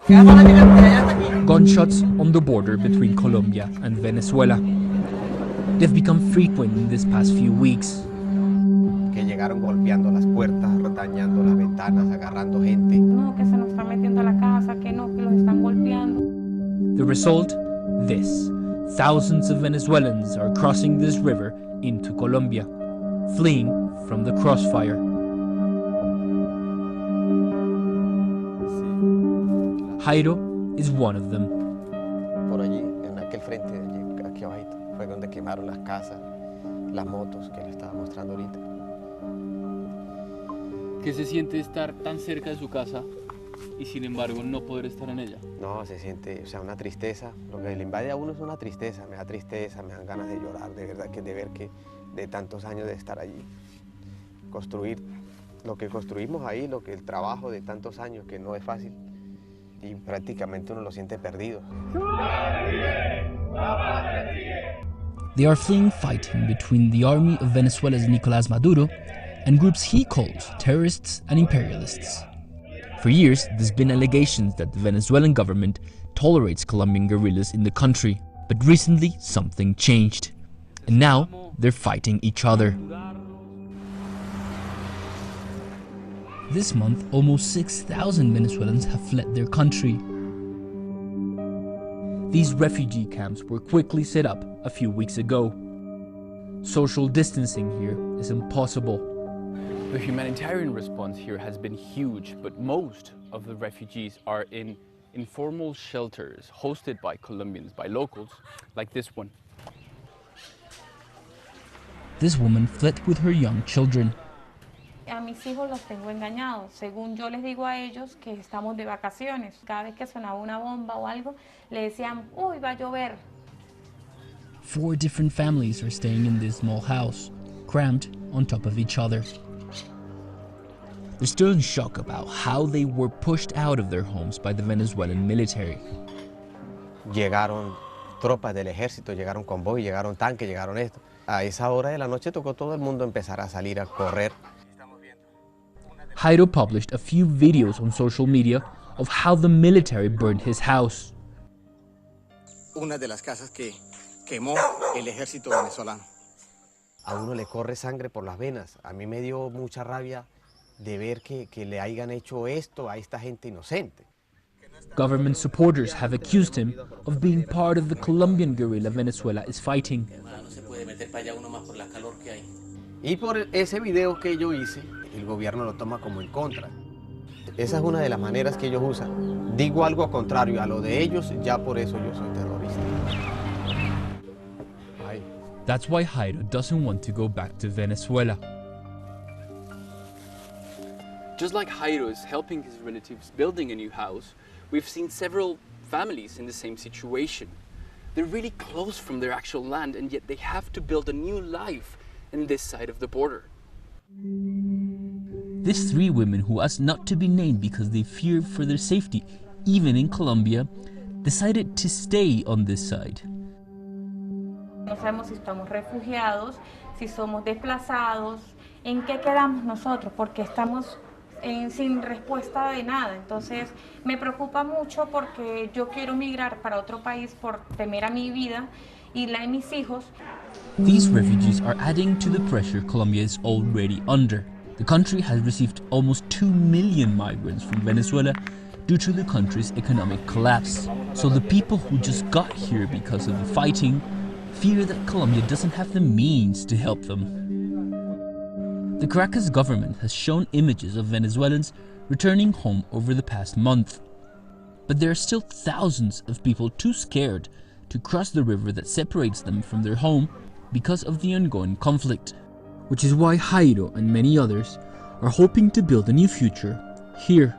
Gunshots on the border between Colombia and Venezuela. They've become frequent in these past few weeks. Que llegaron golpeando las puertas, dañando las ventanas, agarrando gente. No, que se nos están metiendo a la casa, que no, que los están golpeando. The result? This. Thousands of Venezuelans are crossing this river into Colombia, fleeing from the crossfire. Jairo is one of them. Por allí, en aquel frente, aquí abajito, fue donde quemaron las casas, las motos que le estaba mostrando ahorita. ¿Qué se siente estar tan cerca de su casa y sin embargo no poder estar en ella? No, se siente, o sea, una tristeza. Lo que le invade a uno es una tristeza, me dan ganas de llorar, de verdad, que de ver que de tantos años de estar allí, construir lo que construimos ahí, el trabajo de tantos años, que no es fácil, y prácticamente uno lo siente perdido. They are fleeing fighting between the army of Venezuela's Nicolás Maduro and groups he calls terrorists and imperialists. For years, there's been allegations that the Venezuelan government tolerates Colombian guerrillas in the country, but recently something changed, and now they're fighting each other. This month, almost 6,000 Venezuelans have fled their country. These refugee camps were quickly set up a few weeks ago. Social distancing here is impossible. The humanitarian response here has been huge, but most of the refugees are in informal shelters hosted by Colombians, by locals, like this one. This woman fled with her young children. A mis hijos los tengo engañados. Según yo les digo a ellos que estamos de vacaciones. Cada vez que sonaba una bomba o algo, le decían, uy, va a llover. 4 different families are staying in this small house, crammed on top of each other. They're still in shock about how they were pushed out of their homes by the Venezuelan military. Llegaron tropas del ejército, llegaron convoy, llegaron tanques, llegaron esto. A esa hora de la noche tocó todo el mundo empezar a salir a correr. Jairo published a few videos on social media of how the military burned his house. Una de las casas que quemó el ejército venezolano. A uno le corre sangre por las venas. A mí me dio mucha rabia de ver que le hayan hecho esto a esta gente inocente. Government supporters have accused him of being part of the Colombian guerrilla Venezuela is fighting. Y por ese video que yo hice, el gobierno lo toma como en contra. Esa es una de las maneras que ellos usan. Digo algo contrario a lo de ellos, ya por eso yo soy terrorista. Ay. That's why Jairo doesn't want to go back to Venezuela. Just like Jairo is helping his relatives building a new house, we've seen several families in the same situation. They're really close from their actual land, and yet they have to build a new life in this side of the border. These 3 women, who asked not to be named because they fear for their safety, even in Colombia, decided to stay on this side. No sabemos si estamos refugiados, si somos desplazados, en qué quedamos nosotros, porque estamos sin respuesta de nada. Entonces me preocupa mucho porque yo quiero migrar para otro país por temer a mi vida y la de mis hijos. These refugees are adding to the pressure Colombia is already under. The country has received almost 2 million migrants from Venezuela due to the country's economic collapse. So the people who just got here because of the fighting fear that Colombia doesn't have the means to help them. The Caracas government has shown images of Venezuelans returning home over the past month. But there are still thousands of people too scared to cross the river that separates them from their home because of the ongoing conflict. Which is why Jairo and many others are hoping to build a new future here